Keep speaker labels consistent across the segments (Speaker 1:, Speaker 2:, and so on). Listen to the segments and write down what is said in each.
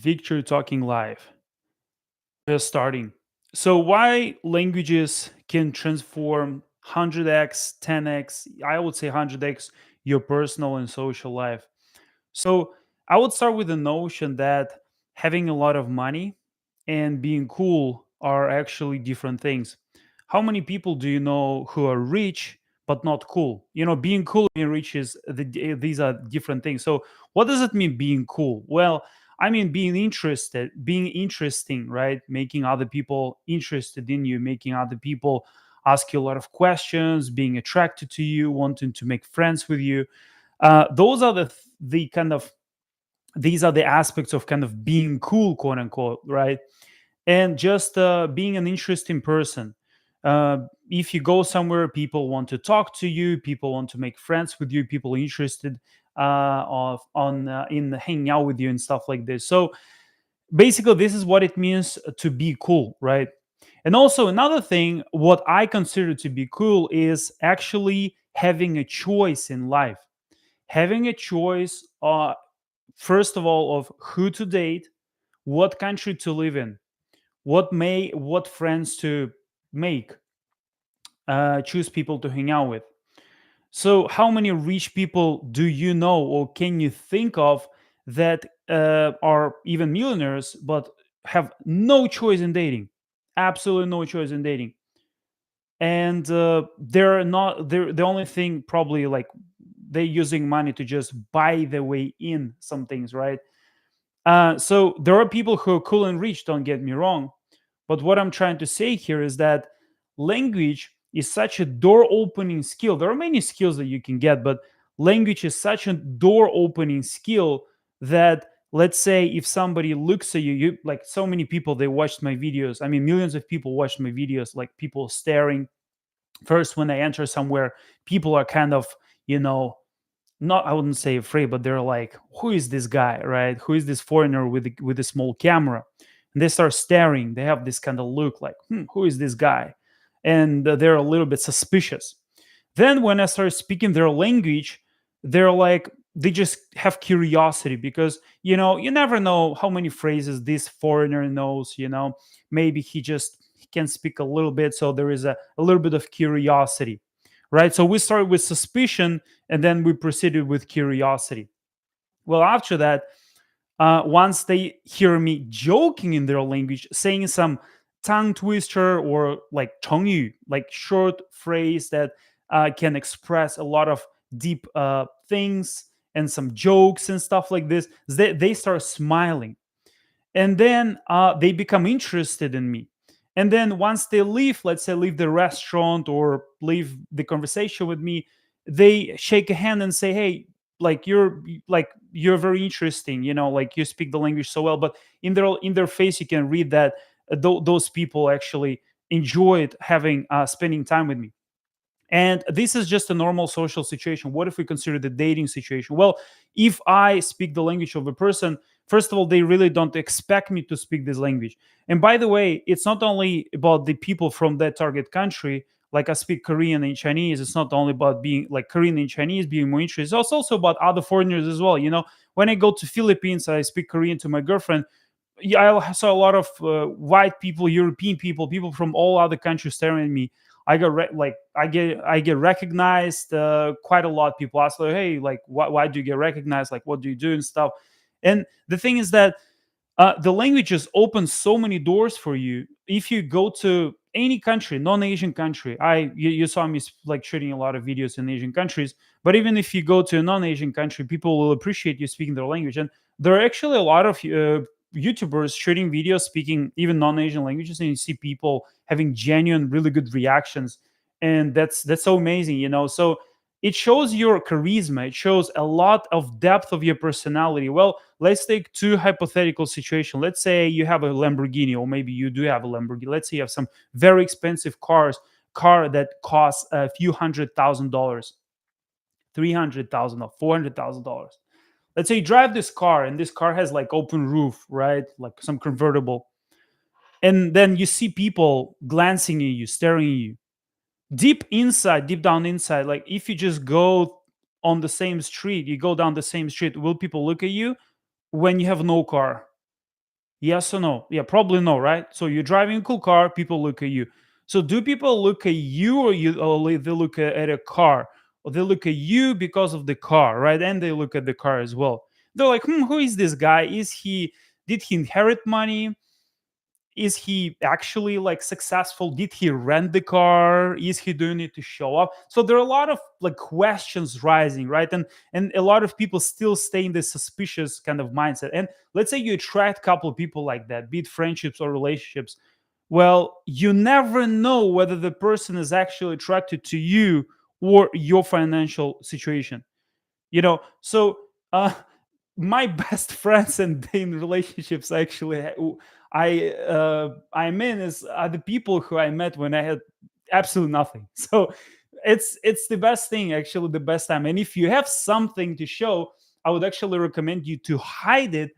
Speaker 1: Victor talking live. Just starting. So, why languages can transform 100x, 10x, I would say 100x your personal and social life? So, I would start with the notion that having a lot of money and being cool are actually different things. How many people do you know who are rich but not cool? Being cool and being rich these are different things. So, what does it mean being cool? Well, I mean being interested, being interesting, right? Making other people interested in you, making other people ask you a lot of questions, being attracted to you, wanting to make friends with you. Those are the kind of these are the aspects of kind of being cool, quote unquote, right? And just being an interesting person. If you go somewhere, people want to talk to you, people want to make friends with you, people are interested in hanging out with you and stuff like this. So basically, this is what it means to be cool, right? And also another thing, what I consider to be cool is actually having a choice in life, having a choice, first of all, of who to date, what country to live in, what friends to make, choose people to hang out with. So how many rich people do you know or can you think of that are even millionaires but have no choice in dating, absolutely no choice in dating? And they're not they're the only thing, probably, like, they're using money to just buy their way in some things, right? So there are people who are cool and rich, don't get me wrong. But what I'm trying to say here is that language is such a door opening skill. There are many skills that you can get, but language is such a door opening skill that, let's say, if somebody looks at you, like, so many people, they watched my videos. I mean, millions of people watched my videos, like people staring. First, when I enter somewhere, people are kind of, you know, not, I wouldn't say afraid, but they're like, who is this guy, right? Who is this foreigner with a small camera? And they start staring. They have this kind of look like, who is this guy? And they're a little bit suspicious. Then when I start speaking their language, they're like, they just have curiosity, because you never know how many phrases this foreigner knows. Maybe he can speak a little bit, so there is a little bit of curiosity, right? So we started with suspicion, and then we proceeded with curiosity. Well, after that, once they hear me joking in their language, saying some tongue twister or like 成语, like short phrase that can express a lot of deep things and some jokes and stuff like this, they start smiling. And then they become interested in me. And then once they leave, let's say leave the restaurant or leave the conversation with me, they shake a hand and say, hey, you're very interesting, like you speak the language so well. But in their face you can read that those people actually enjoyed having spending time with me. And this is just a normal social situation. What if we consider the dating situation? Well, if I speak the language of a person, first of all, they really don't expect me to speak this language. And by the way, it's not only about the people from that target country. Like, I speak Korean and Chinese. It's not only about being like Korean and Chinese being more interesting. It's also about other foreigners as well. When I go to Philippines, I speak Korean to my girlfriend. Yeah, I saw a lot of white people, European people, people from all other countries staring at me. I get recognized quite a lot. People ask, like, hey, like, why do you get recognized? Like, what do you do and stuff? And the thing is that the languages open so many doors for you. If you go to any country, non-Asian country, you saw me like shooting a lot of videos in Asian countries. But even if you go to a non-Asian country, people will appreciate you speaking their language. And there are actually a lot of YouTubers shooting videos speaking even non-Asian languages, and you see people having genuine, really good reactions, and that's so amazing, So it shows your charisma. It shows a lot of depth of your personality. Well, let's take two hypothetical situations. Let's say you have a Lamborghini, or maybe you do have a Lamborghini. Let's say you have some very expensive car that costs a few $100,000, 300,000 or $400,000. Let's say you drive this car, and this car has like open roof, right? Like some convertible. And then you see people glancing at you, staring at you. Deep down inside, like, if you just go on the same street, you go down the same street, will people look at you when you have no car? Yes or no? Yeah, probably no, right? So you're driving a cool car, people look at you. So do people look at you, or they look at a car, or they look at you because of the car, right? And they look at the car as well. They're like, who is this guy? Did he inherit money? Is he actually like successful? Did he rent the car? Is he doing it to show up? So there are a lot of like questions rising, right? And a lot of people still stay in this suspicious kind of mindset. And let's say you attract a couple of people like that, be it friendships or relationships. Well, you never know whether the person is actually attracted to you or your financial situation. So uh my best friends and in relationships actually I'm in is are the people who I met when I had absolutely nothing. So it's the best thing, actually the best time. And if you have something to show, I would actually recommend you to hide it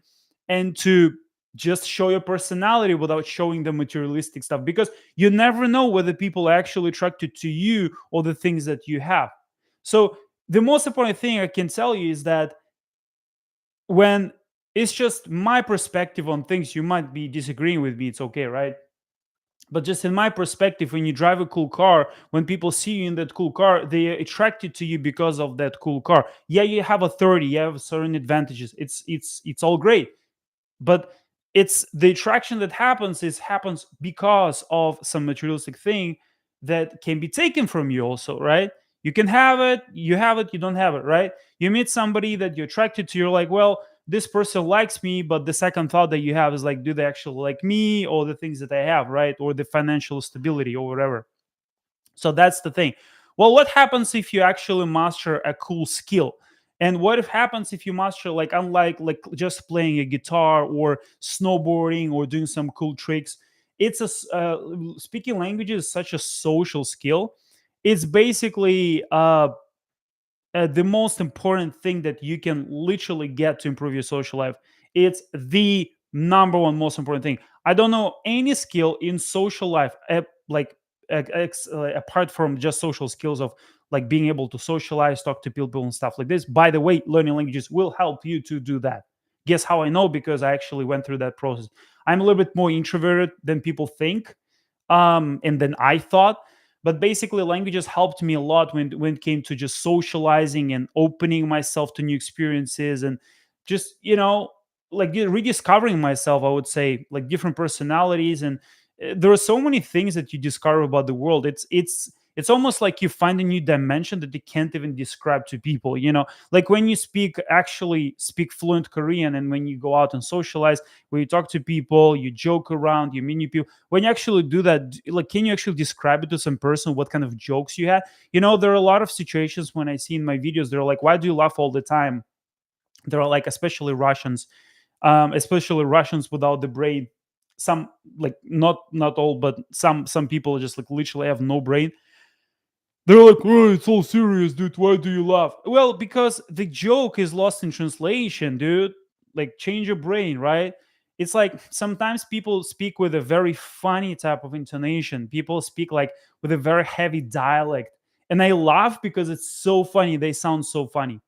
Speaker 1: and to just show your personality without showing the materialistic stuff, because you never know whether people are actually attracted to you or the things that you have. So the most important thing I can tell you is that when it's just my perspective on things, you might be disagreeing with me, it's okay, right? But just in my perspective, when you drive a cool car, when people see you in that cool car, they are attracted to you because of that cool car. Yeah, you have authority, you have certain advantages, it's all great, but it's the attraction that happens because of some materialistic thing that can be taken from you also, right? You can have it, you don't have it, right? You meet somebody that you're attracted to, you're like, well, this person likes me, but the second thought that you have is like, do they actually like me, or the things that I have, right? Or the financial stability or whatever. So that's the thing. Well, what happens if you actually master a cool skill? And what if happens if you master, like, unlike like just playing a guitar or snowboarding or doing some cool tricks? Speaking languages is such a social skill. It's basically the most important thing that you can literally get to improve your social life. It's the number one most important thing. I don't know any skill in social life, apart from just social skills of like being able to socialize, talk to people, and stuff like this. By the way, learning languages will help you to do that. Guess how I know? Because I actually went through that process. I'm a little bit more introverted than people think, and then I thought. But basically, languages helped me a lot when it came to just socializing and opening myself to new experiences, and just like rediscovering myself. I would say, like, different personalities, and there are so many things that you discover about the world. It's almost like you find a new dimension that you can't even describe to people. Like when you actually speak fluent Korean, and when you go out and socialize, when you talk to people, you joke around, you meet new people. When you actually do that, like, can you actually describe it to some person what kind of jokes you had? There are a lot of situations when I see in my videos, they're like, why do you laugh all the time? There are, like, especially Russians without the brain. Some, like, not all, but some people just like literally have no brain. They're like, oh, it's all serious, dude. Why do you laugh? Well, because the joke is lost in translation, dude. Like, change your brain, right? It's like sometimes people speak with a very funny type of intonation. People speak like with a very heavy dialect. And I laugh because it's so funny. They sound so funny.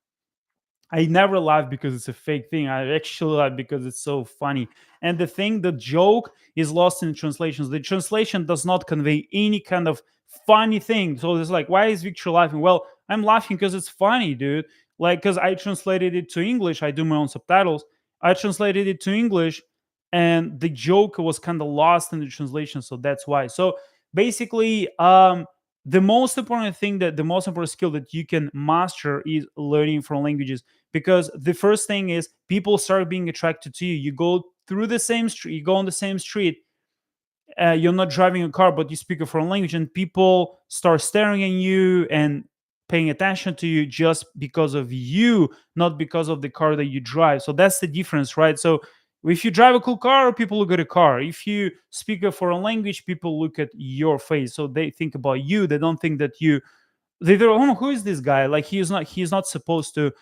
Speaker 1: I never laugh because it's a fake thing. I actually laugh because it's so funny. And the joke is lost in translations. The translation does not convey any kind of funny thing. So it's like, why is Victor laughing? Well, I'm laughing because it's funny, dude. Like, because I translated it to English. I do my own subtitles. I translated it to English, and the joke was kind of lost in the translation. So that's why. So basically, the most important skill that you can master is learning from languages, because the first thing is people start being attracted to you. You go through the same street, you go on the same street, you're not driving a car, but you speak a foreign language, and people start staring at you and paying attention to you just because of you, not because of the car that you drive. So that's the difference, right? So if you drive a cool car, people look at a car. If you speak a foreign language, people look at your face. So they think about you. They don't think that they don't, oh, who is this guy? Like, he's not supposed to,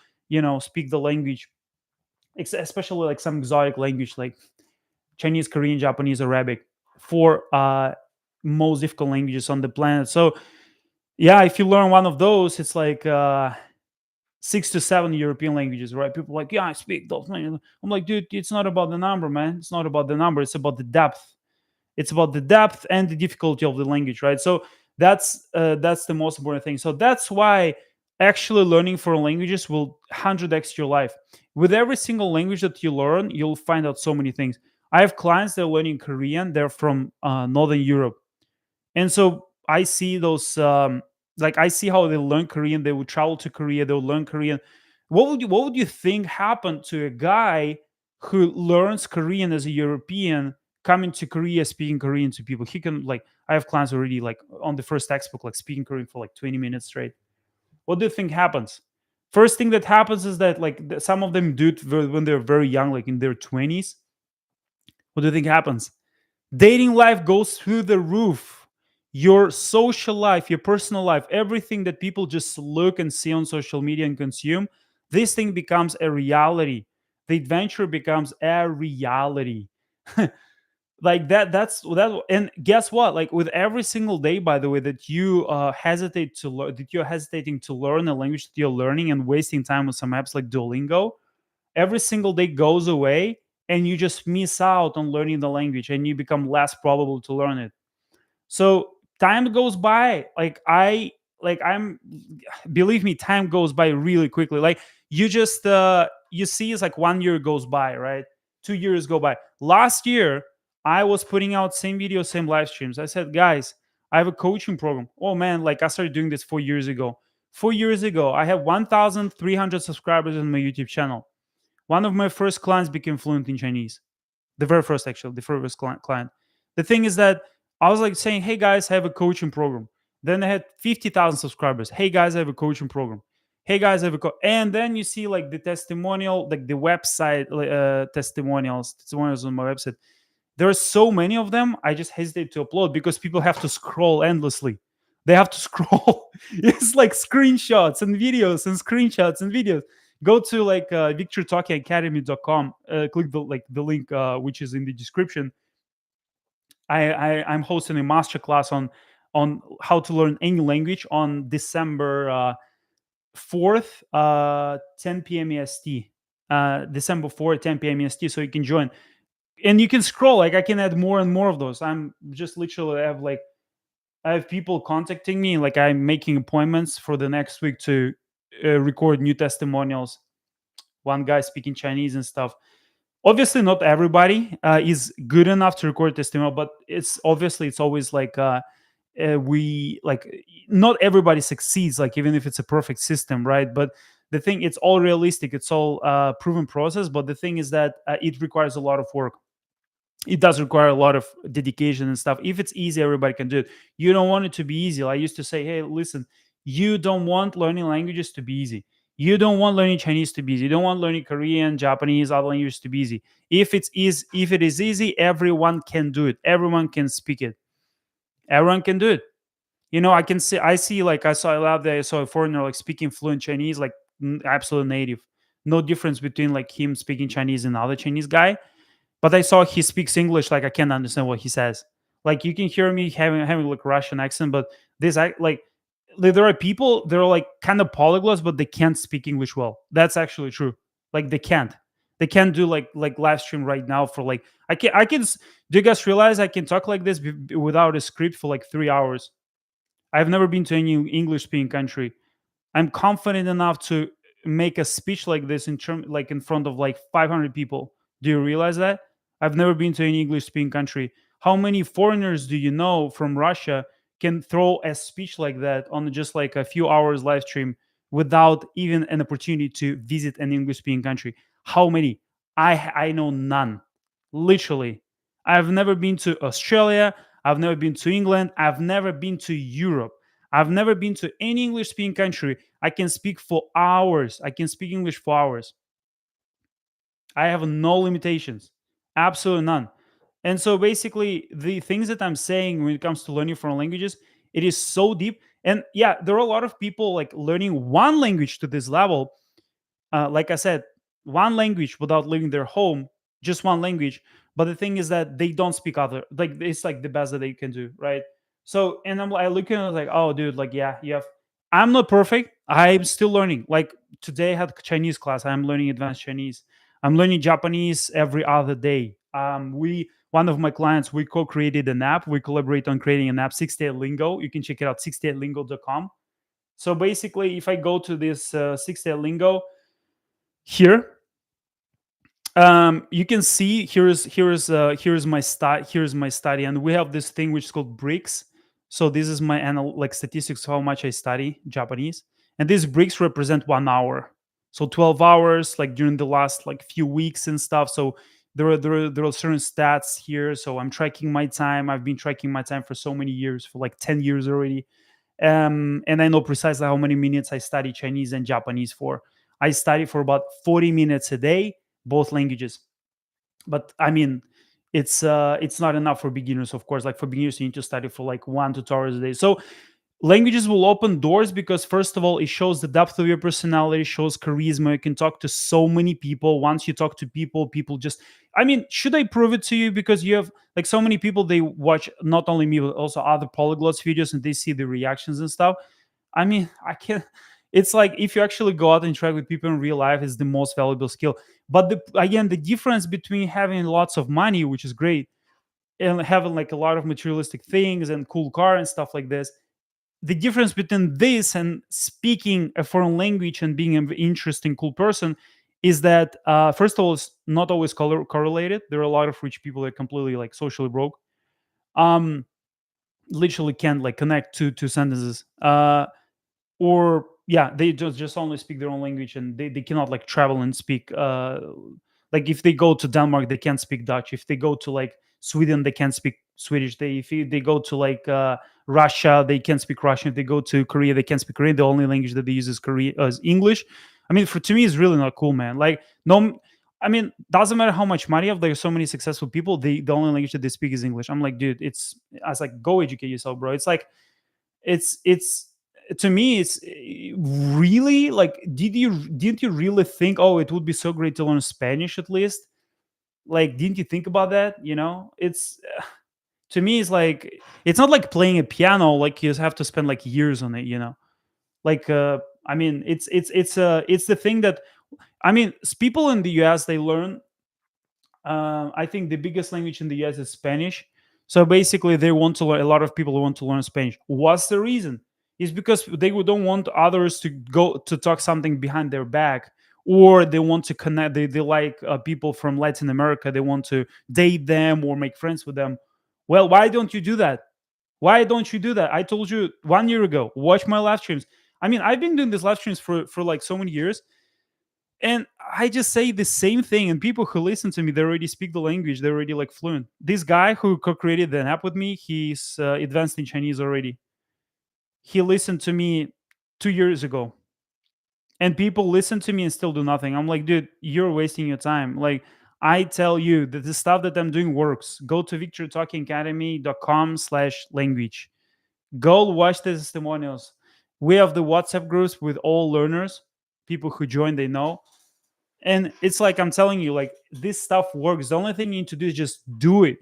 Speaker 1: speak the language, especially like some exotic language like Chinese, Korean, Japanese, Arabic, for most difficult languages on the planet. So yeah, if you learn one of those, it's like 6 to 7 European languages, right? People are like, yeah, I speak those languages. I'm like, dude, it's not about the number, man. It's not about the number. It's about the depth. It's about the depth and the difficulty of the language, right? So that's the most important thing. So that's why actually learning foreign languages will 100x your life. With every single language that you learn, you'll find out so many things. I have clients that are learning Korean. They're from Northern Europe, and so I see those like I see how they learn Korean. They would travel to Korea. They would learn Korean. What would you think happened to a guy who learns Korean as a European coming to Korea speaking Korean to people? He can like I have clients already like on the first textbook like speaking Korean for like 20 minutes straight. What do you think happens? First thing that happens is that like some of them do it when they're very young, like in their 20s. What do you think happens? Dating life goes through the roof. Your social life, your personal life, everything that people just look and see on social media and consume, this thing becomes a reality. The adventure becomes a reality. Like that's that. And guess what? Like with every single day, by the way, that you hesitate to learn, that you're hesitating to learn a language that you're learning and wasting time with some apps like Duolingo, every single day goes away and you just miss out on learning the language and you become less probable to learn it. So time goes by I'm believe me, time goes by really quickly. Like you just you see it's like 1 year goes by, right? 2 years go by. Last year I was putting out same videos, same live streams. I said, guys, I have a coaching program. Oh man, like I started doing this 4 years ago. 4 years ago I have 1,300 subscribers on my YouTube channel. One of my first clients became fluent in Chinese. The very first, actually, the first client. The thing is that I was like saying, hey guys, I have a coaching program. Then I had 50,000 subscribers. Hey guys, I have a coaching program. Hey guys, I have and then you see like the testimonial, like the website testimonials on my website. There are so many of them. I just hesitate to upload because people have to scroll endlessly. They have to scroll. It's like screenshots and videos and screenshots and videos. Go to like victortalkingacademy.com, click the link which is in the description. I'm hosting a masterclass on how to learn any language on December 4th, 10 p.m. EST. December 4th, 10 p.m. EST, so you can join. And you can scroll, like I can add more and more of those. I'm just literally I have people contacting me, like I'm making appointments for the next week to record new testimonials. One guy speaking Chinese and stuff. Obviously not everybody is good enough to record testimonial, but it's always like we like not everybody succeeds, like even if it's a perfect system, right? But the thing, it's all realistic, it's all proven process, but the thing is that it requires a lot of work. It does require a lot of dedication and stuff. If it's easy, everybody can do it. You don't want it to be easy. I used to say, hey, listen, you don't want learning languages to be easy. You don't want learning Chinese to be easy. You don't want learning Korean, Japanese, other languages to be easy. If it is easy, everyone can do it. Everyone can speak it. Everyone can do it. I see like I saw a lab there. I saw a foreigner like speaking fluent Chinese, like absolute native. No difference between like him speaking Chinese and other Chinese guy, but I saw he speaks English like I can't understand what he says. Like you can hear me having like Russian accent, but this I like there are people that are like kind of polyglots, but they can't speak English well. That's actually true. Like they can't. They can't do like live stream right now for like do you guys realize I can talk like this without a script for like 3 hours? I've never been to any English speaking country. I'm confident enough to make a speech like this in front of like 500 people. Do you realize that? I've never been to any English speaking country. How many foreigners do you know from Russia can throw a speech like that on just like a few hours live stream without even an opportunity to visit an English speaking country? How many? I know none. Literally. I've never been to Australia. I've never been to England. I've never been to Europe. I've never been to any English speaking country. I can speak for hours. I can speak English for hours. I have no limitations, absolutely none. And so basically, the things that I'm saying when it comes to learning foreign languages, it is so deep. And yeah, there are a lot of people like learning one language to this level. Like I said, one language without leaving their home, just one language. But the thing is that they don't speak other. Like it's like the best that they can do, right? So, and I look at it like, oh, dude, like yeah, you have. I'm not perfect. I'm still learning. Like today, I had Chinese class. I'm learning advanced Chinese. I'm learning Japanese every other day. We One of my clients, we co-created an app. We collaborate on creating an app, 68 Lingo. You can check it out, 68lingo.com. So basically, if I go to this 68 Lingo here, you can see here's my study, and we have this thing which is called bricks. So this is my like statistics, how much I study Japanese, and these bricks represent 1 hour. So 12 hours like during the last like few weeks and stuff. So there are certain stats here. So I'm tracking my time. I've been tracking my time for so many years, for like 10 years already. And I know precisely how many minutes I study Chinese and Japanese for. I study for about 40 minutes a day, both languages. But I mean, it's not enough for beginners, of course. Like for beginners, you need to study for like 1 to 2 hours a day. So languages will open doors because first of all, it shows the depth of your personality, shows charisma. You can talk to so many people. Once you talk to people, people just, I mean, should I prove it to you? Because you have like so many people, they watch not only me but also other polyglots videos, and they see the reactions and stuff. I mean, I can't. It's like if you actually go out and interact with people in real life, is the most valuable skill. But again, the difference between having lots of money, which is great, and having like a lot of materialistic things and cool car and stuff like this, the difference between this and speaking a foreign language and being an interesting, cool person is that first of all, it's not always correlated. There are a lot of rich people that are completely like socially broke. Um, Literally can't like connect two sentences. Or yeah, they just only speak their own language, and they cannot like travel and speak like if they go to Denmark they can't speak Dutch. If they go to like Sweden they can't speak Swedish. They go to like Russia they can't speak Russian. If they go to Korea they can't speak Korean. The only language that they use is Korean, is English. I mean, for to me it's really not cool, man. Like no, I mean, doesn't matter how much money you have. There's so many successful people. The only language that they speak is English. I'm like, dude, I was like, go educate yourself, bro. It's like it's to me it's really like, didn't you really think, oh, it would be so great to learn Spanish at least? Like, didn't you think about that? It's to me it's like, it's not like playing a piano, like you have to spend like years on it. Like I mean, it's the thing that, I mean, people in the US, they learn, I think the biggest language in the US is Spanish. So basically, they want to learn. A lot of people want to learn Spanish. What's the reason? Is because they don't want others to go to talk something behind their back, or they want to connect. They like people from Latin America. They want to date them or make friends with them. Well, why don't you do that? Why don't you do that? I told you 1 year ago. Watch my live streams. I mean, I've been doing these live streams for like so many years, and I just say the same thing, and people who listen to me, they already speak the language. They're already like fluent. This guy who co-created the app with me, he's advanced in Chinese already. He listened to me 2 years ago, and people listen to me and still do nothing. I'm like, dude, you're wasting your time. Like, I tell you that the stuff that I'm doing works. Go to victortalkingacademy.com/language. Go watch the testimonials. We have the WhatsApp groups with all learners. People who join, they know. And it's like I'm telling you, like, this stuff works. The only thing you need to do is just do it.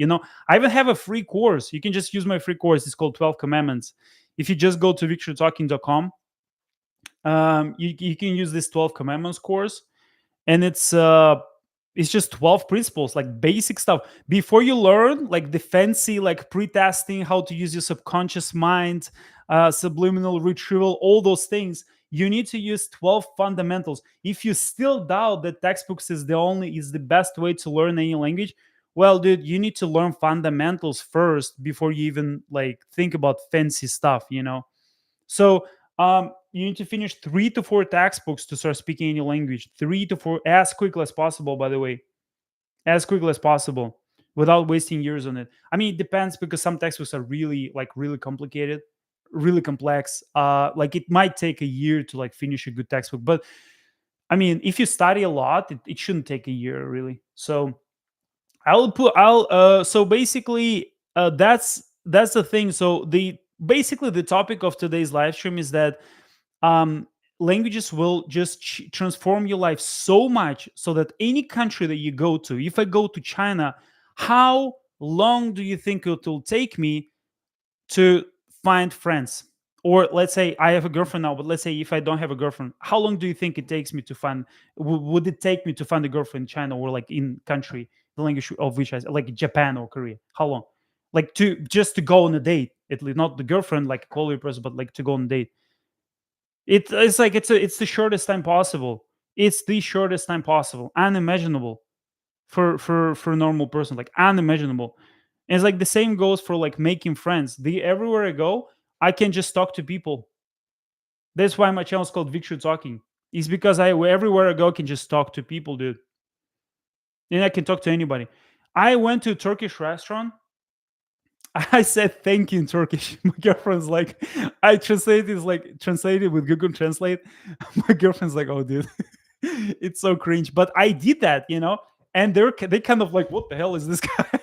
Speaker 1: I even have a free course. You can just use my free course. It's called 12 Commandments. If you just go to victortalking.com, you can use this 12 Commandments course, and it's just 12 principles, like basic stuff. Before you learn like the fancy like pre-testing, how to use your subconscious mind, subliminal retrieval, all those things, you need to use 12 fundamentals. If you still doubt that textbooks is the best way to learn any language, well, dude, you need to learn fundamentals first before you even like think about fancy stuff. So you need to finish 3 to 4 textbooks to start speaking any language. 3 to 4, as quickly as possible, by the way, as quickly as possible, without wasting years on it. I mean, it depends, because some textbooks are really complicated, really complex. Like it might take a year to like finish a good textbook, but I mean, if you study a lot, it shouldn't take a year really. So I'll so basically that's the thing. So the topic of today's live stream is that um languages will just transform your life so much, so that any country that you go to, if I go to China, how long do you think it will take me to find friends? Or let's say I have a girlfriend now, but let's say if I don't have a girlfriend, how long do you think it takes me to find? Would it take me to find a girlfriend in China or like in country the language of which I like Japan or Korea? How long? Like to just to go on a date, at least not the girlfriend like a quality person, but like to go on a date. It's like it's the shortest time possible. It's the shortest time possible, unimaginable for a normal person, like unimaginable. And it's like the same goes for like making friends. The everywhere I go, I can just talk to people. That's why my channel is called Victory Talking. It's because I everywhere I go can just talk to people, dude. And I can talk to anybody. I went to a Turkish restaurant. I said thank you in Turkish. My girlfriend's like, I translated with Google Translate. My girlfriend's like, oh, dude, it's so cringe. But I did that. And they kind of like, what the hell is this guy?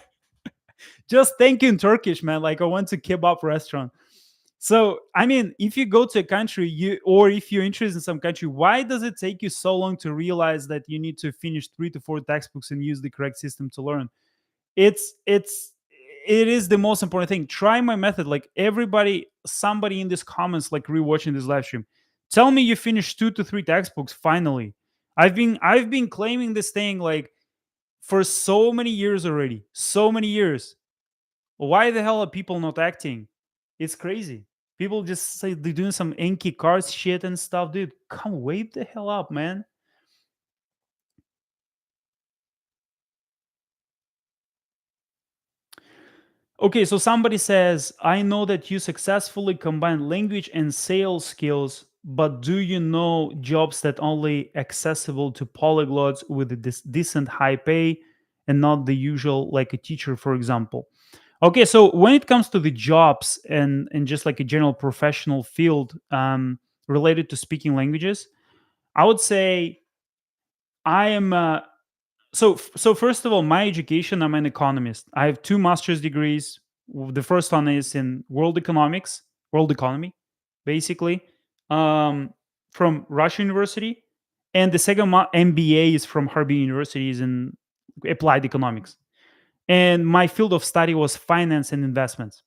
Speaker 1: Just thank you in Turkish, man. Like I went to kebab restaurant. So, I mean, if you go to a country, or if you're interested in some country, why does it take you so long to realize that you need to finish 3 to 4 textbooks and use the correct system to learn? It is the most important thing. Try my method. Like everybody, somebody in this comments, like rewatching this live stream, tell me you finished 2 to 3 textbooks finally. I've been claiming this thing like for so many years already, so many years. Why the hell are people not acting? It's crazy. People just say they're doing some Enki cards shit and stuff, dude. Come wake the hell up, man. Okay, so somebody says, I know that you successfully combine language and sales skills, but do you know jobs that only accessible to polyglots with a decent high pay and not the usual, like a teacher, for example? Okay, so when it comes to the jobs and just like a general professional field related to speaking languages, I would say I am so first of all, my education, I'm an economist. I have two master's degrees. The first one is in world economics, world economy, basically, um, from Russian University, and the second MBA is from Harbin University, is in applied economics. And my field of study was finance and investments.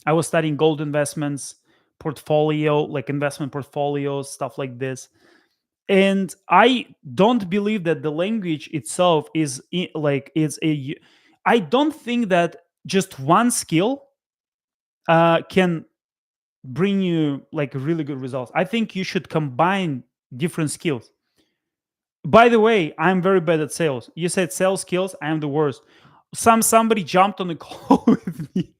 Speaker 1: I was studying gold investments, portfolio, like investment portfolios, stuff like this. And I don't believe that the language itself is like it's a. I don't think that just one skill can bring you like really good results. I think you should combine different skills. By the way, I'm very bad at sales. You said sales skills. I am the worst. Somebody jumped on the call with me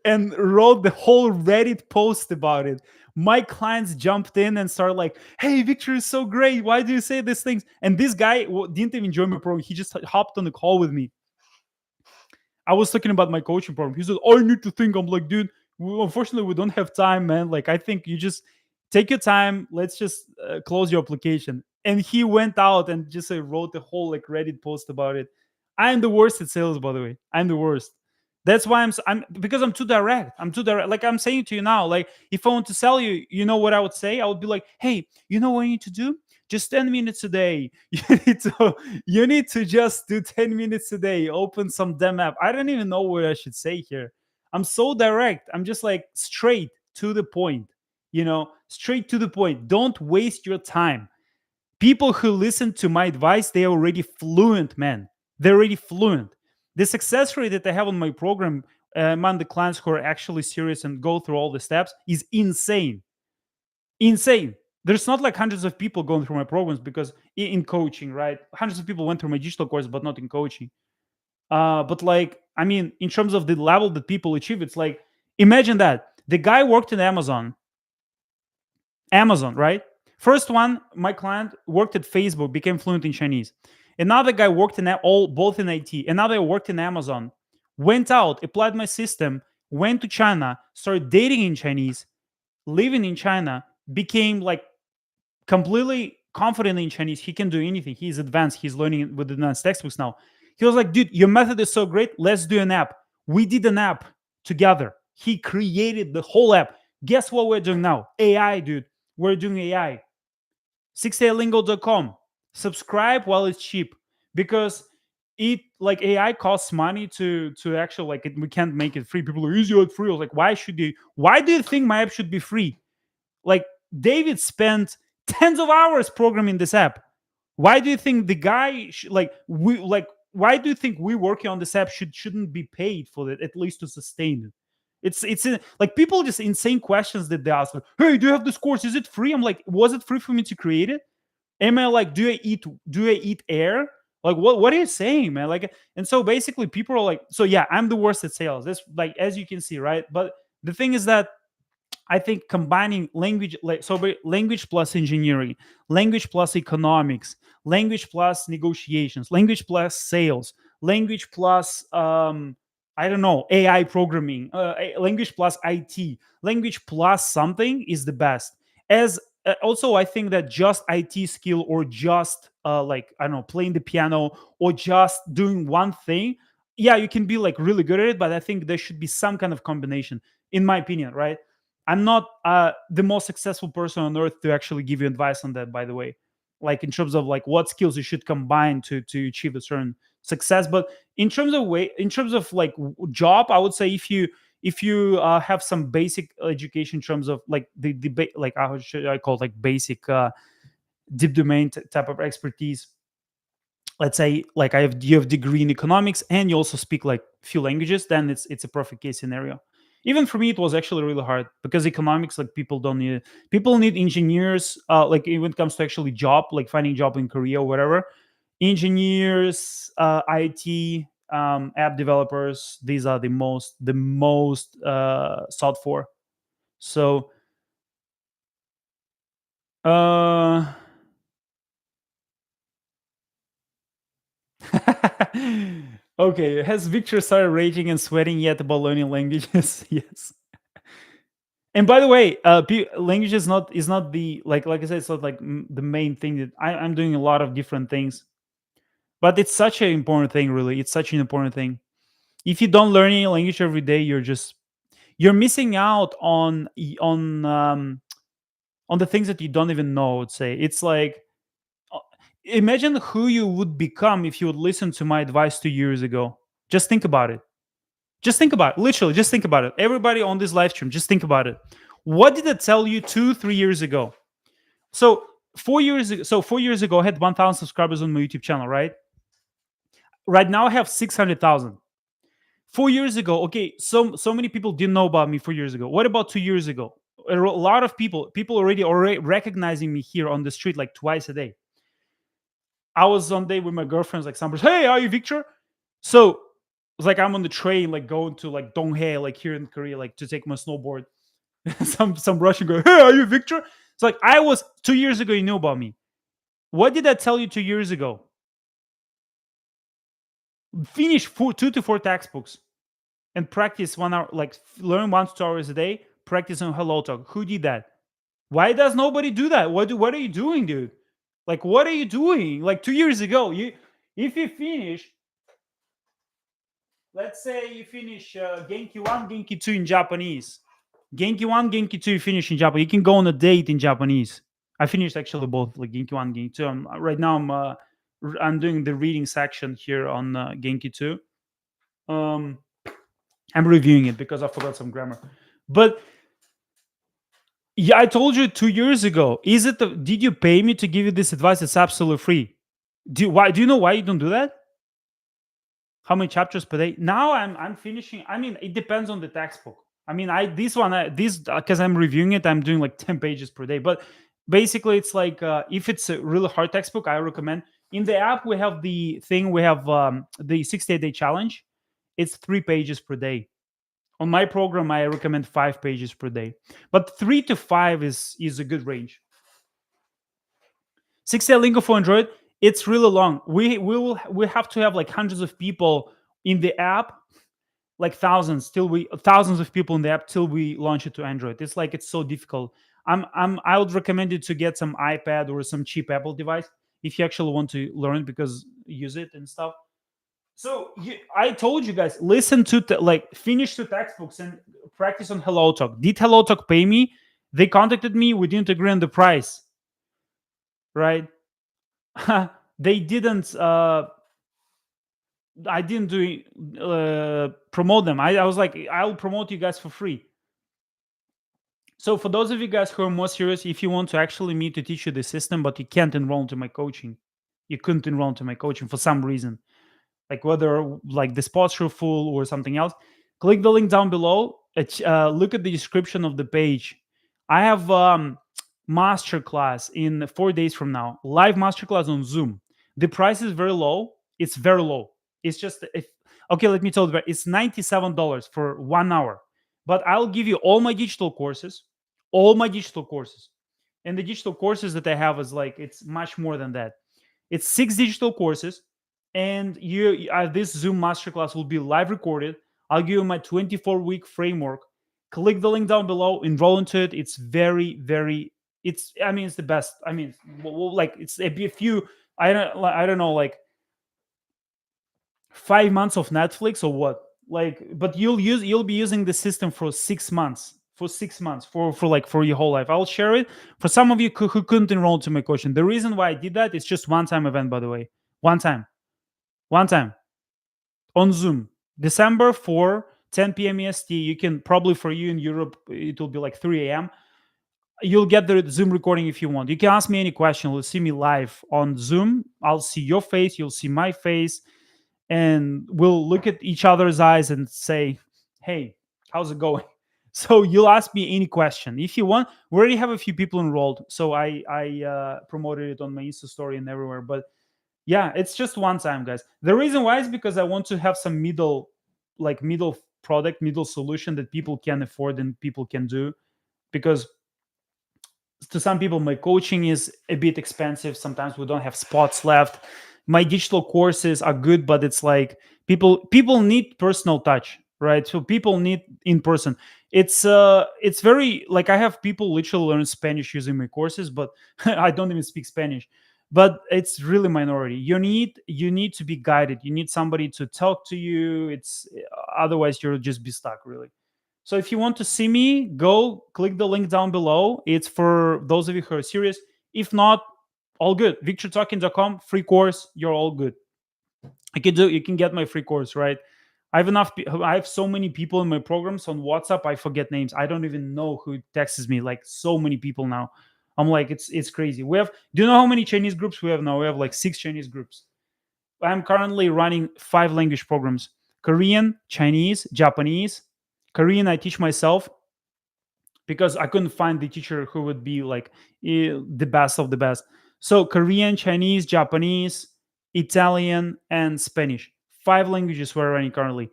Speaker 1: and wrote the whole Reddit post about it. My clients jumped in and started like, "Hey, Victor is so great. Why do you say these things?" And this guy didn't even join my program. He just hopped on the call with me. I was talking about my coaching program. He said, I need to think. I'm like, dude, unfortunately, we don't have time, man. Like, I think you just take your time. Let's just close your application. And he went out and just wrote the whole like Reddit post about it. I'm the worst at sales, by the way. I'm the worst. That's why I'm because I'm too direct. I'm too direct. Like I'm saying to you now, like if I want to sell you, you know what I would say? I would be like, hey, you know what you need to do? Just 10 minutes a day. You need to just do 10 minutes a day. Open some damn app. I don't even know what I should say here. I'm so direct. I'm just like straight to the point. Straight to the point. Don't waste your time. People who listen to my advice, they're already fluent, man. They're already fluent. The success rate that I have on my program among the clients who are actually serious and go through all the steps is insane. Insane. There's not like hundreds of people going through my programs because in coaching, right? Hundreds of people went through my digital course, but not in coaching. But like, I mean, in terms of the level that people achieve, it's like, imagine that the guy worked in Amazon, right? First one, my client worked at Facebook, became fluent in Chinese. Another guy worked in both in IT. Another worked in Amazon, went out, applied my system, went to China, started dating in Chinese, living in China, became like completely confident in Chinese. He can do anything. He's advanced. He's learning with advanced textbooks now. He was like, dude, your method is so great. Let's do an app. We did an app together. He created the whole app. Guess what we're doing now? AI, dude. We're doing AI. 6alingo.com. Subscribe while it's cheap because it like AI costs money to actually like it, we can't make it free. People are easy at free. I was like, why should you? Why do you think my app should be free? Like David spent tens of hours programming this app. Why do you think the guy like we like? Why do you think we working on this app shouldn't be paid for it at least to sustain it? Like people just insane questions that they ask. Like, hey, do you have this course? Is it free? I'm like, was it free for me to create it? Am I like, do I eat air? Like what are you saying, man? Like, and so basically people are like, so yeah, I'm the worst at sales. This like as you can see, right? But the thing is that I think combining language, like so, language plus engineering, language plus economics, language plus negotiations, language plus sales, language plus I don't know, AI programming, language plus IT, language plus something is the best. As Also, I think that just IT skill or just like I don't know, playing the piano or just doing one thing, yeah, you can be like really good at it. But I think there should be some kind of combination, in my opinion, right? I'm not the most successful person on earth to actually give you advice on that, by the way. Like in terms of like what skills you should combine to achieve a certain success. But in terms of like job, I would say if you have some basic education in terms of like like how should I call it, like basic deep domain type of expertise. Let's say like you have degree in economics and you also speak like few languages, then it's a perfect case scenario. Even for me it was actually really hard because economics, like people don't need it. People need engineers, like when it comes to actually job, like finding job in Korea or whatever. Engineers, IT, app developers, these are the most sought for. So uh okay, has Victor started raging and sweating yet about learning languages? Yes. And by the way, language is not the like I said, it's not like the main thing that I'm doing a lot of different things, but it's such an important thing. Really, it's such an important thing. If you don't learn any language every day, you're missing out on the things that you don't even know. I would say it's like uh, imagine who you would become if you would listen to my advice 2 years ago. Just think about it. Just think about it. Literally, just think about it. Everybody on this live stream, just think about it. What did it tell you 2, 3 years ago? So 4 years ago, 4 years ago, I had 1,000 subscribers on my YouTube channel, right? Right now, I have 600,000. 4 years ago, okay, so many people didn't know about me 4 years ago. What about 2 years ago? A lot of people already recognizing me here on the street like twice a day. I was on day with my girlfriends, like some person, hey, are you Victor? So it's like I'm on the train, like going to like Donghae, like here in Korea, like to take my snowboard. Some Russian go, hey, are you Victor? It's like I was 2 years ago. You knew about me. What did I tell you 2 years ago? Finish 2 to 4 textbooks and practice 1 hour, like learn 1 to 2 hours a day. Practice on Hello Talk. Who did that? Why does nobody do that? What are you doing, dude? Like what are you doing? Like 2 years ago, if you finish, let's say you finish Genki 1, Genki 2 in Japanese. Genki 1, Genki 2 you finish in Japanese. You can go on a date in Japanese. I finished actually both, like Genki 1, Genki 2. Right now I'm doing the reading section here on Genki 2. Um, I'm reviewing it because I forgot some grammar. But yeah, I told you 2 years ago. Did you pay me to give you this advice? It's absolutely free. Do you know why you don't do that? How many chapters per day? Now I'm finishing. I mean, it depends on the textbook. I mean, I this one this because I'm reviewing it, I'm doing like 10 pages per day. But basically, it's like if it's a really hard textbook, I recommend. In the app, we have the thing. We have the 68-day challenge. It's 3 pages per day. On my program, I recommend 5 pages per day. But 3 to 5 is a good range. 60 Lingo for Android, it's really long. We have to have like hundreds of people in the app, like thousands of people in the app till we launch it to Android. It's so difficult. I would recommend you to get some iPad or some cheap Apple device if you actually want to learn because use it and stuff. So I told you guys, listen to like finish the textbooks and practice on Hello Talk. Did Hello Talk pay me? They contacted me. We didn't agree on the price, right? They didn't. I didn't do promote them. I was like, I'll promote you guys for free. So for those of you guys who are more serious, if you want to actually me to teach you the system, but you can't enroll into my coaching, you couldn't enroll into my coaching for some reason, like whether like the spots are full or something else, click the link down below. Look at the description of the page. I have masterclass in 4 days from now, live masterclass on Zoom. The price is very low. It's very low. It's just if okay, let me tell you, it's $97 for 1 hour. But I'll give you all my digital courses, and the digital courses that I have is like it's much more than that. It's 6 digital courses, and this Zoom masterclass will be live recorded. I'll give you my 24-week framework. Click the link down below, enroll into it. It's very, very. It's I mean it's the best. I mean, like it's a few. I don't know, like 5 months of Netflix or what? Like, but you'll be using the system for 6 months. For 6 months, for your whole life. I'll share it for some of you who couldn't enroll to my coaching. The reason why I did that is just one-time event, by the way. One time on Zoom, December 4, 10 p.m. EST. You can probably, for you in Europe, it will be like 3 a.m. You'll get the Zoom recording if you want. You can ask me any question. You'll see me live on Zoom. I'll see your face. You'll see my face, and we'll look at each other's eyes and say, "Hey, how's it going?" So you'll ask me any question if you want. We already have a few people enrolled, so I promoted it on my Insta story and everywhere. But yeah, it's just one time, guys. The reason why is because I want to have some middle product, middle solution that people can afford and people can do. Because to some people, my coaching is a bit expensive. Sometimes we don't have spots left. My digital courses are good, but it's like people need personal touch, right? So people need in person. It's very like I have people literally learn Spanish using my courses, but I don't even speak Spanish. But it's really minority. You need to be guided. You need somebody to talk to you. It's otherwise you'll just be stuck, really. So if you want to see me, go click the link down below. It's for those of you who are serious. If not, all good. VictorTalking.com, free course. You're all good. You can get my free course, right? I have so many people in my programs on WhatsApp. I forget names. I don't even know who texts me. Like so many people now. I'm like, it's crazy. Do you know how many Chinese groups we have now? We have like 6 Chinese groups. I'm currently running 5 language programs: Korean, Chinese, Japanese. Korean, I teach myself because I couldn't find the teacher who would be like the best of the best. So Korean, Chinese, Japanese, Italian, and Spanish. 5 languages we're running currently.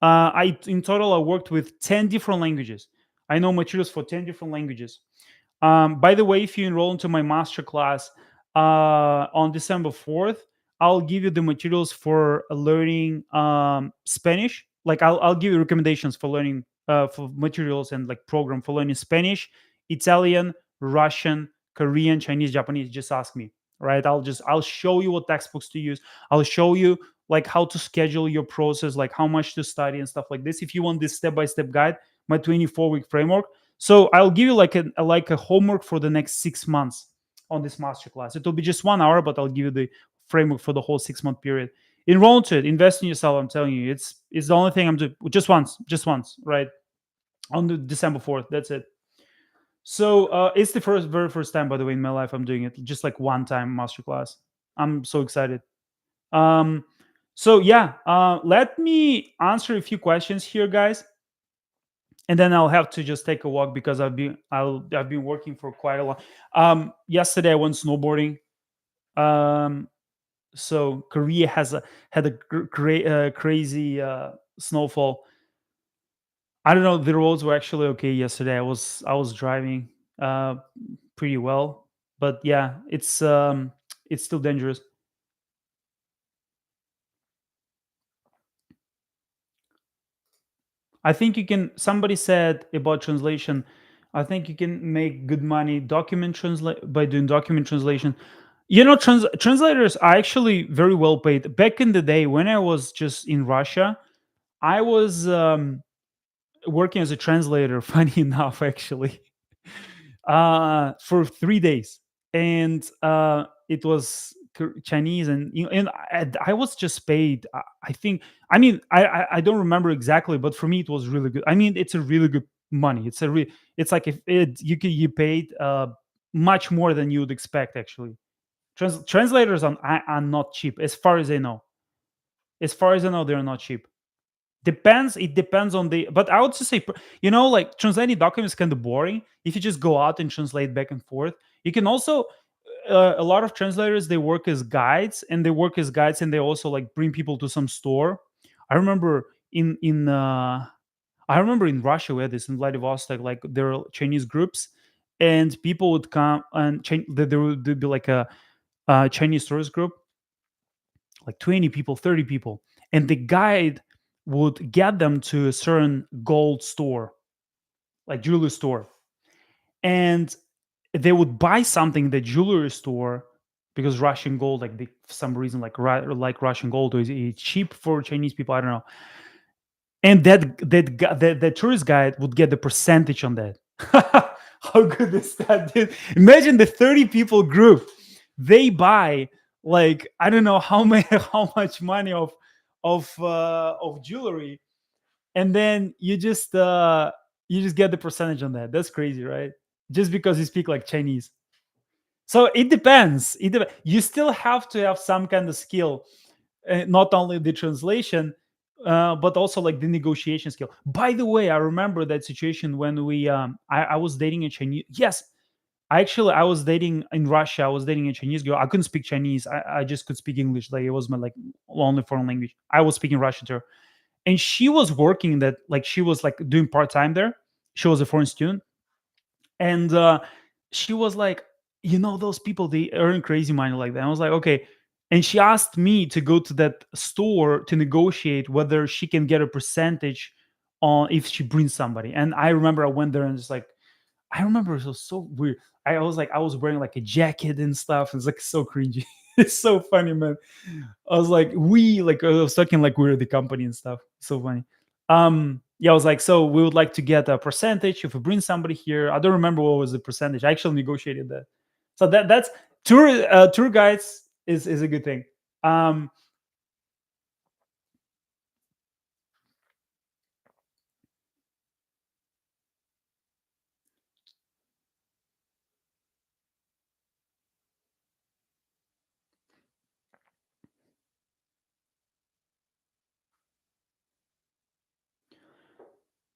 Speaker 1: I in total I worked with 10 different languages. I know materials for 10 different languages. By the way, if you enroll into my masterclass on December 4th, I'll give you the materials for learning Spanish. Like I'll give you recommendations for learning for materials and like program for learning Spanish, Italian, Russian, Korean, Chinese, Japanese. Just ask me, right? I'll show you what textbooks to use. I'll show you like how to schedule your process, like how much to study and stuff like this. If you want this step-by-step guide, my 24-week framework. So I'll give you like a homework for the next 6 months on this masterclass. It will be just 1 hour, but I'll give you the framework for the whole 6 month period. Enroll into it, invest in yourself. I'm telling you, it's the only thing I'm doing just once, right? On the December 4th. That's it. So it's the very first time, by the way, in my life I'm doing it. Just like one time masterclass. I'm so excited. Um, so yeah, let me answer a few questions here, guys, and then I'll have to just take a walk because I've been working for quite a long. Yesterday I went snowboarding. Um, so Korea had a crazy snowfall. I don't know. The roads were actually okay yesterday. I was driving uh, pretty well, but yeah, it's still dangerous. I think you can. Somebody said about translation. I think you can make good money document translate by doing document translation. Translators are actually very well paid. Back in the day, when I was just in Russia, I was working as a translator. Funny enough, actually, for 3 days, and it was Chinese, and I was just paid. I think. I mean, I don't remember exactly, but for me it was really good. I mean, it's a really good money. It's like if it you paid much more than you would expect actually. Translators are not cheap, as far as I know. As far as I know, they're not cheap. Depends. It depends on the. But I would just say, like translating documents is kind of boring. If you just go out and translate back and forth, you can also. A lot of translators, they work as guides, and they also like bring people to some store. I remember in Russia we had this in Vladivostok, like there are Chinese groups, and people would come and there would be like a Chinese tourist group, like 20 people, 30 people, and the guide would get them to a certain gold store, like jewelry store, and they would buy something in the jewelry store because Russian gold, like for some reason, like Russian gold is cheap for Chinese people. I don't know, and that tourist guide would get the percentage on that. How good is that, dude? Imagine the 30 people group. They buy like I don't know how many how much money of jewelry, and then you just get the percentage on that. That's crazy, right? Just because you speak like Chinese. So it depends. You still have to have some kind of skill, not only the translation, but also like the negotiation skill. By the way, I remember that situation when I was dating a Chinese. Yes, I was dating in Russia. I was dating a Chinese girl. I couldn't speak Chinese. I just could speak English. Like it was my like only foreign language. I was speaking Russian to her, and she was working that like she was like doing part time there. She was a foreign student, and she was like, those people they earn crazy money like that. I was like, okay. And she asked me to go to that store to negotiate whether she can get a percentage on if she brings somebody. And I remember I went there and just like I remember it was so weird. I was wearing like a jacket and stuff. It's like so cringy. It's so funny, man. I was like, I was talking like we're the company and stuff. So funny. Yeah, I was like, so we would like to get a percentage if we bring somebody here. I don't remember what was the percentage. I actually negotiated that. So that's tour guides is a good thing. Um,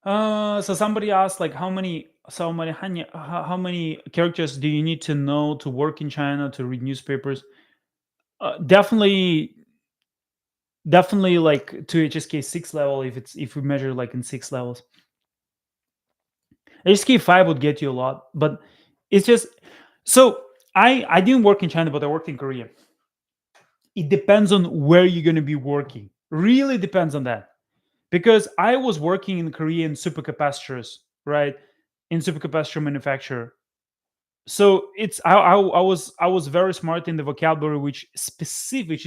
Speaker 1: so somebody asked like how many characters do you need to know to work in China to read newspapers? Definitely like to HSK 6 level if we measure like in 6 levels. HSK 5 would get you a lot, but it's just so I didn't work in China, but I worked in Korea. It depends on where you're going to be working. Really depends on that. Because I was working in Korea in supercapacitors, right? In supercapacitor manufacturer. So I was very smart in the vocabulary which is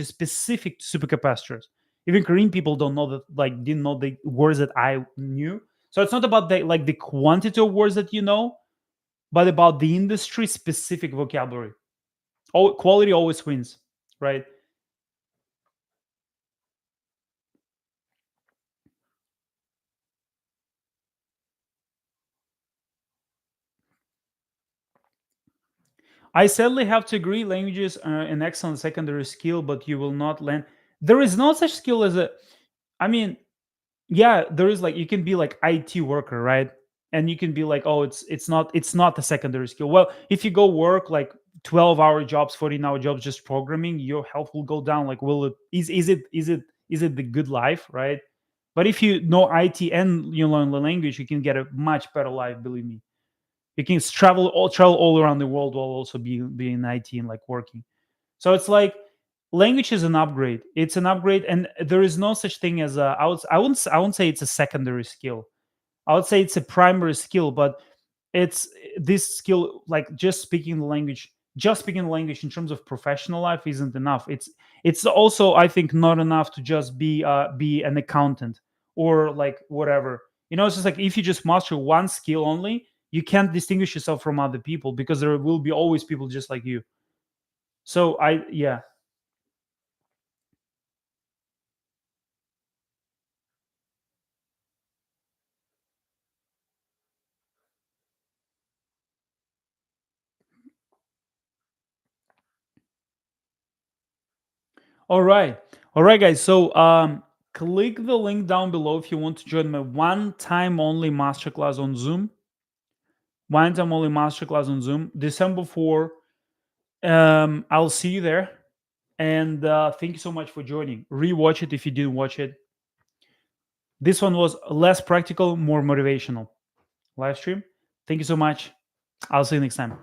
Speaker 1: specific to supercapacitors. Even Korean people don't know that like didn't know the words that I knew. So it's not about the quantity of words that you know, but about the industry specific vocabulary. Quality always wins, right? I sadly have to agree. Languages are an excellent secondary skill, but you will not learn. There is no such skill as a. I mean, yeah, there is like you can be like IT worker, right? And you can be like, oh, it's not a secondary skill. Well, if you go work like 12-hour jobs, 14-hour jobs, just programming, your health will go down. Like, will it is it the good life, right? But if you know IT and you learn the language, you can get a much better life. Believe me, you can travel all around the world while also being in IT and like working. So it's like language is an upgrade. It's an upgrade, and there is no such thing as a. I wouldn't say it's a secondary skill. I would say it's a primary skill, but it's this skill like just speaking the language in terms of professional life isn't enough. It's also I think not enough to just be an accountant or like whatever. It's just like if you just master one skill only, you can't distinguish yourself from other people because there will be always people just like you. So I yeah. All right. All right, guys. So click the link down below if you want to join my one time only masterclass on Zoom. One time only masterclass on Zoom, December 4. I'll see you there. And thank you so much for joining. Rewatch it if you didn't watch it. This one was less practical, more motivational live stream. Thank you so much. I'll see you next time.